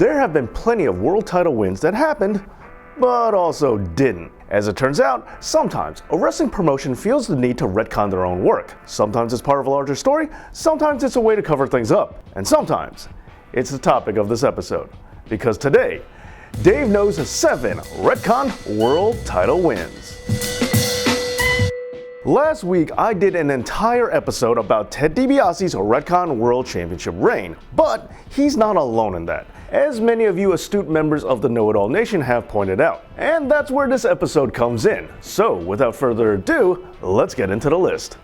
There have been plenty of world title wins that happened, but also didn't. As it turns out, sometimes a wrestling promotion feels the need to retcon their own work. Sometimes it's part of a larger story, sometimes it's a way to cover things up, and sometimes it's the topic of this episode. Because today, Dave knows 7 retcon world title wins. Last week, I did an entire episode about Ted DiBiase's retcon world championship reign, but he's not alone in that, as many of you astute members of the Know-It-All Nation have pointed out. And that's where this episode comes in. So, without further ado, let's get into the list.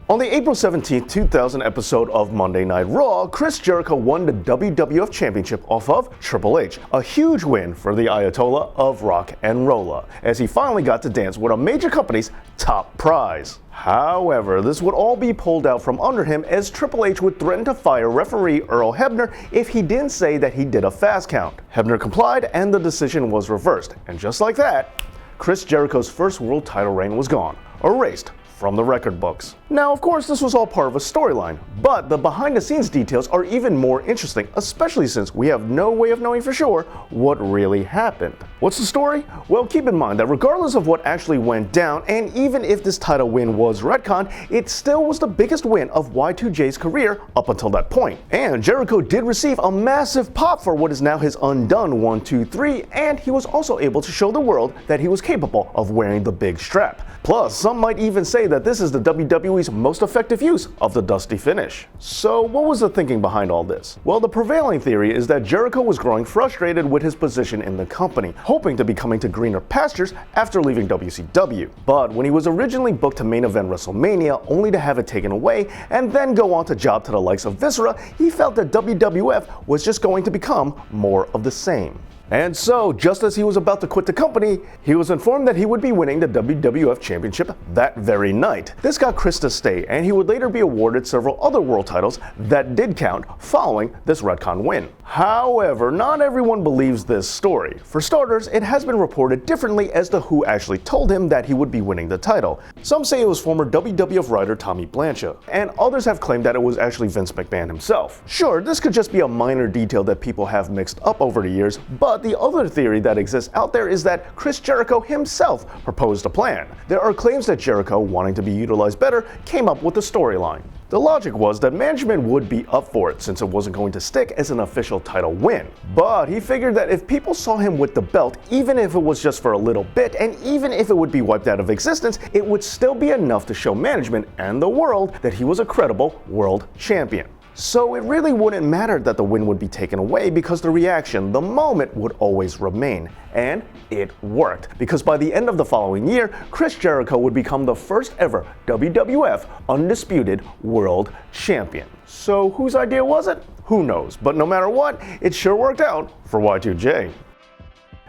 On the April 17, 2000 episode of Monday Night Raw, Chris Jericho won the WWF Championship off of Triple H, a huge win for the Ayatollah of Rock and Rolla, as he finally got to dance with a major company's top prize. However, this would all be pulled out from under him as Triple H would threaten to fire referee Earl Hebner if he didn't say that he did a fast count. Hebner complied and the decision was reversed, and just like that, Chris Jericho's first world title reign was gone, erased from the record books. Now, of course, this was all part of a storyline, but the behind-the-scenes details are even more interesting, especially since we have no way of knowing for sure what really happened. What's the story? Well, keep in mind that regardless of what actually went down, and even if this title win was retcon, it still was the biggest win of Y2J's career up until that point. And Jericho did receive a massive pop for what is now his undone 1, 2, 3, and he was also able to show the world that he was capable of wearing the big strap. Plus, some might even say that this is the WWE's most effective use of the dusty finish. So what was the thinking behind all this? Well, the prevailing theory is that Jericho was growing frustrated with his position in the company, hoping to be coming to greener pastures after leaving WCW. But when he was originally booked to main event WrestleMania only to have it taken away and then go on to job to the likes of Viscera, he felt that WWF was just going to become more of the same. And so, just as he was about to quit the company, he was informed that he would be winning the WWF Championship that very night. This got Chris to stay, and he would later be awarded several other world titles that did count following this retcon win. However, not everyone believes this story. For starters, it has been reported differently as to who actually told him that he would be winning the title. Some say it was former WWF writer Tommy Blanchard, and others have claimed that it was actually Vince McMahon himself. Sure, this could just be a minor detail that people have mixed up over the years, but the other theory that exists out there is that Chris Jericho himself proposed a plan. There are claims that Jericho, wanting to be utilized better, came up with a storyline. The logic was that management would be up for it since it wasn't going to stick as an official title win. But he figured that if people saw him with the belt, even if it was just for a little bit, and even if it would be wiped out of existence, it would still be enough to show management and the world that he was a credible world champion. So it really wouldn't matter that the win would be taken away because the reaction, the moment, would always remain. And it worked, because by the end of the following year, Chris Jericho would become the first ever WWF Undisputed World Champion. So whose idea was it? Who knows, but no matter what, it sure worked out for Y2J.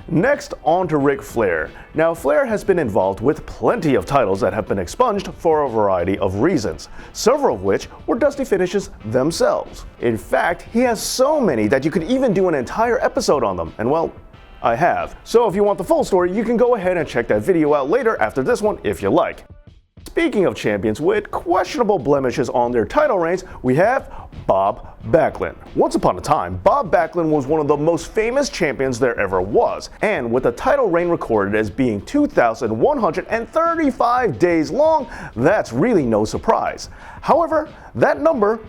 Next, on to Ric Flair. Now, Flair has been involved with plenty of titles that have been expunged for a variety of reasons, several of which were dusty finishes themselves. In fact, he has so many that you could even do an entire episode on them, and well, I have. So if you want the full story, you can go ahead and check that video out later after this one if you like. Speaking of champions with questionable blemishes on their title reigns, we have Bob Backlund. Once upon a time, Bob Backlund was one of the most famous champions there ever was, and with a title reign recorded as being 2,135 days long, that's really no surprise. However, that number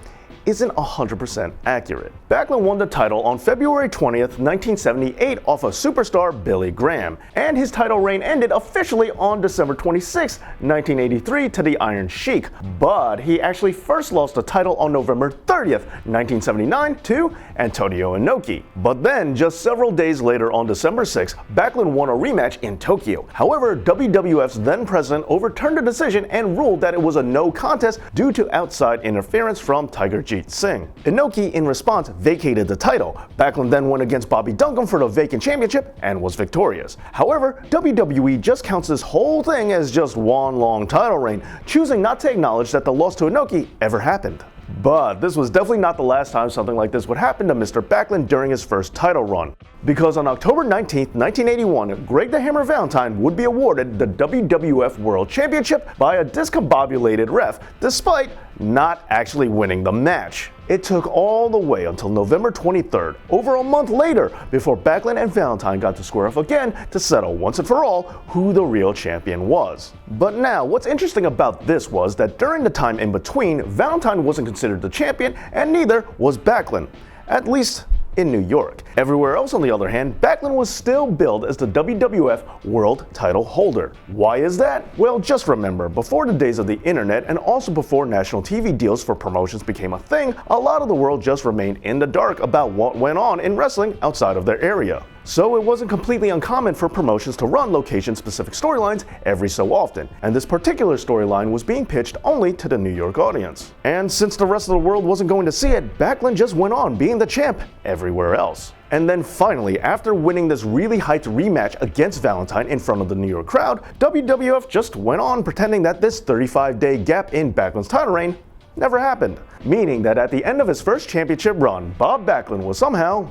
isn't 100% accurate. Backlund won the title on February 20th, 1978 off of superstar Billy Graham, and his title reign ended officially on December 26, 1983 to the Iron Sheik, but he actually first lost the title on November 30th, 1979 to Antonio Inoki. But then, just several days later on December 6th, Backlund won a rematch in Tokyo. However, WWF's then president overturned the decision and ruled that it was a no contest due to outside interference from Tiger Jeet Singh. Inoki, in response, vacated the title. Backlund then went against Bobby Duncum for the vacant championship and was victorious. However, WWE just counts this whole thing as just one long title reign, choosing not to acknowledge that the loss to Inoki ever happened. But this was definitely not the last time something like this would happen to Mr. Backlund during his first title run. Because on October 19, 1981, Greg the Hammer Valentine would be awarded the WWF World Championship by a discombobulated ref, despite not actually winning the match. It took all the way until November 23rd, over a month later, before Backlund and Valentine got to square off again to settle once and for all who the real champion was. But now, what's interesting about this was that during the time in between, Valentine wasn't considered the champion and neither was Backlund. At least in New York. Everywhere else, on the other hand, Backlund was still billed as the WWF World Title holder. Why is that? Well, just remember, before the days of the internet and also before national TV deals for promotions became a thing, a lot of the world just remained in the dark about what went on in wrestling outside of their area. So it wasn't completely uncommon for promotions to run location-specific storylines every so often, and this particular storyline was being pitched only to the New York audience. And since the rest of the world wasn't going to see it, Backlund just went on being the champ everywhere else. And then finally, after winning this really hyped rematch against Valentine in front of the New York crowd, WWF just went on pretending that this 35-day gap in Backlund's title reign never happened, meaning that at the end of his first championship run, Bob Backlund was somehow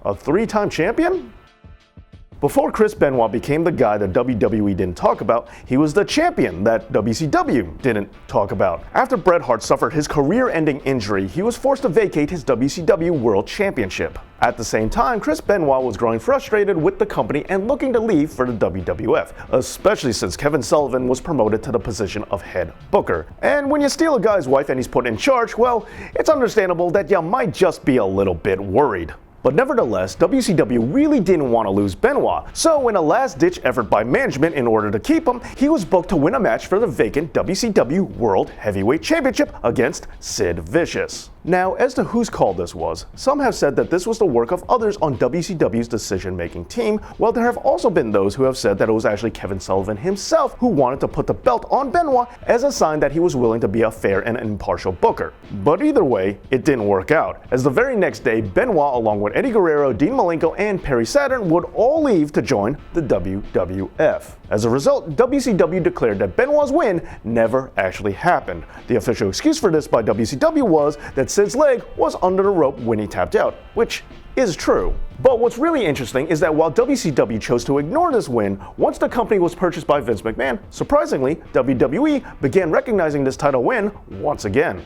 a 3-time champion? Before Chris Benoit became the guy that WWE didn't talk about, he was the champion that WCW didn't talk about. After Bret Hart suffered his career-ending injury, he was forced to vacate his WCW World Championship. At the same time, Chris Benoit was growing frustrated with the company and looking to leave for the WWF, especially since Kevin Sullivan was promoted to the position of head booker. And when you steal a guy's wife and he's put in charge, well, it's understandable that you might just be a little bit worried. But nevertheless, WCW really didn't want to lose Benoit, so in a last-ditch effort by management in order to keep him, he was booked to win a match for the vacant WCW World Heavyweight Championship against Sid Vicious. Now, as to whose call this was, some have said that this was the work of others on WCW's decision-making team, while there have also been those who have said that it was actually Kevin Sullivan himself who wanted to put the belt on Benoit as a sign that he was willing to be a fair and impartial booker. But either way, it didn't work out, as the very next day, Benoit, along with Eddie Guerrero, Dean Malenko, and Perry Saturn would all leave to join the WWF. As a result, WCW declared that Benoit's win never actually happened. The official excuse for this by WCW was that Sid's leg was under the rope when he tapped out, which is true. But what's really interesting is that while WCW chose to ignore this win, once the company was purchased by Vince McMahon, surprisingly, WWE began recognizing this title win once again.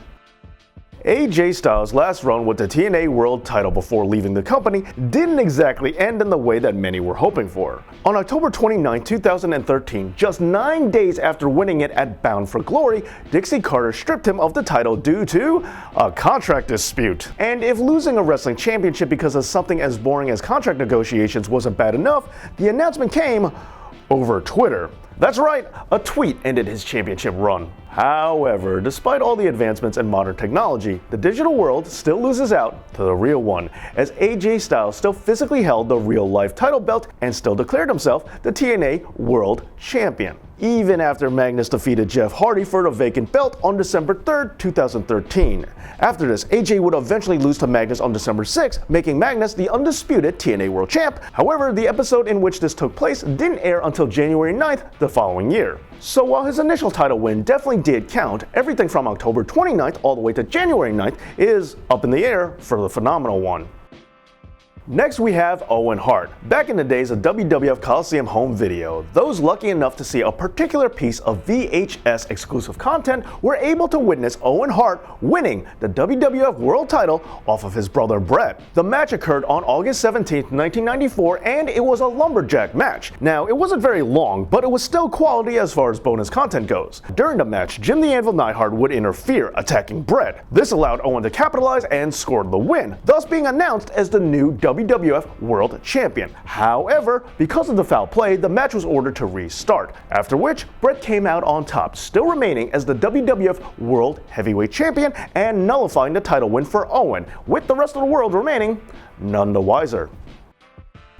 AJ Styles' last run with the TNA World title before leaving the company didn't exactly end in the way that many were hoping for. On October 29, 2013, just 9 days after winning it at Bound for Glory, Dixie Carter stripped him of the title due to a contract dispute. And if losing a wrestling championship because of something as boring as contract negotiations wasn't bad enough, the announcement came over Twitter. That's right, a tweet ended his championship run. However, despite all the advancements in modern technology, the digital world still loses out to the real one, as AJ Styles still physically held the real-life title belt and still declared himself the TNA World Champion, even after Magnus defeated Jeff Hardy for the vacant belt on December 3rd, 2013. After this, AJ would eventually lose to Magnus on December 6th, making Magnus the undisputed TNA World Champ. However, the episode in which this took place didn't air until January 9th the following year. So while his initial title win definitely did count, everything from October 29th all the way to January 9th is up in the air for the phenomenal one. Next we have Owen Hart. Back in the days of WWF Coliseum home video, those lucky enough to see a particular piece of VHS exclusive content were able to witness Owen Hart winning the WWF World title off of his brother Bret. The match occurred on August 17, 1994, and it was a lumberjack match. Now, it wasn't very long, but it was still quality as far as bonus content goes. During the match, Jim the Anvil Neidhart would interfere, attacking Bret. This allowed Owen to capitalize and score the win, thus being announced as the new WWF World Champion. However, because of the foul play, the match was ordered to restart, after which Bret came out on top, still remaining as the WWF World Heavyweight Champion and nullifying the title win for Owen, with the rest of the world remaining none the wiser.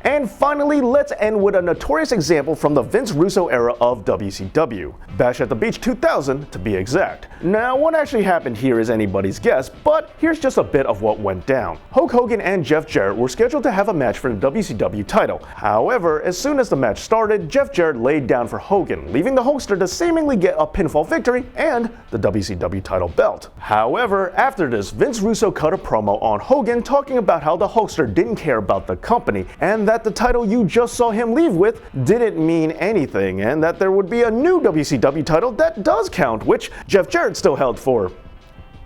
And finally, let's end with a notorious example from the Vince Russo era of WCW. Bash at the Beach 2000 to be exact. Now, what actually happened here is anybody's guess, but here's just a bit of what went down. Hulk Hogan and Jeff Jarrett were scheduled to have a match for the WCW title. However, as soon as the match started, Jeff Jarrett laid down for Hogan, leaving the Hulkster to seemingly get a pinfall victory and the WCW title belt. However, after this, Vince Russo cut a promo on Hogan talking about how the Hulkster didn't care about the company and that the title you just saw him leave with didn't mean anything, and that there would be a new WCW title that does count, which Jeff Jarrett still held for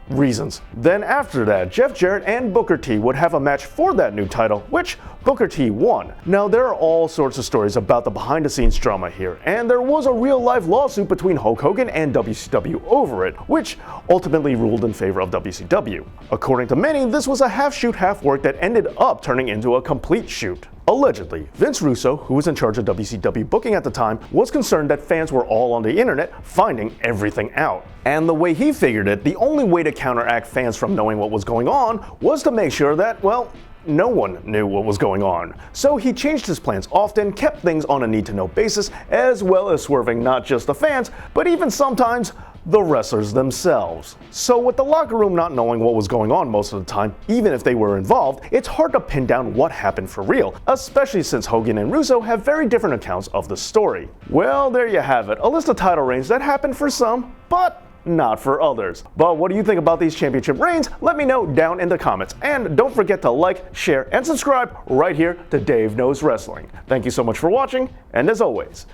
reasons. Then after that, Jeff Jarrett and Booker T would have a match for that new title, which Booker T won. Now there are all sorts of stories about the behind the scenes drama here, and there was a real life lawsuit between Hulk Hogan and WCW over it, which ultimately ruled in favor of WCW. According to many, this was a half shoot half work that ended up turning into a complete shoot. Allegedly, Vince Russo, who was in charge of WCW booking at the time, was concerned that fans were all on the internet finding everything out. And the way he figured it, the only way to counteract fans from knowing what was going on was to make sure that, well, no one knew what was going on. So he changed his plans often, kept things on a need-to-know basis, as well as swerving not just the fans, but even sometimes the wrestlers themselves. So with the locker room not knowing what was going on most of the time, even if they were involved, it's hard to pin down what happened for real, especially since Hogan and Russo have very different accounts of the story. Well, there you have it, a list of title reigns that happened for some, but not for others. But what do you think about these championship reigns? Let me know down in the comments. And don't forget to like, share, and subscribe right here to Dave Knows Wrestling. Thank you so much for watching, and as always,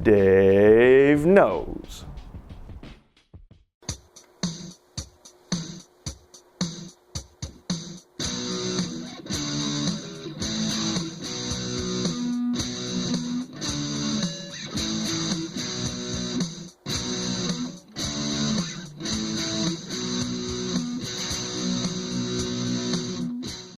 Dave knows.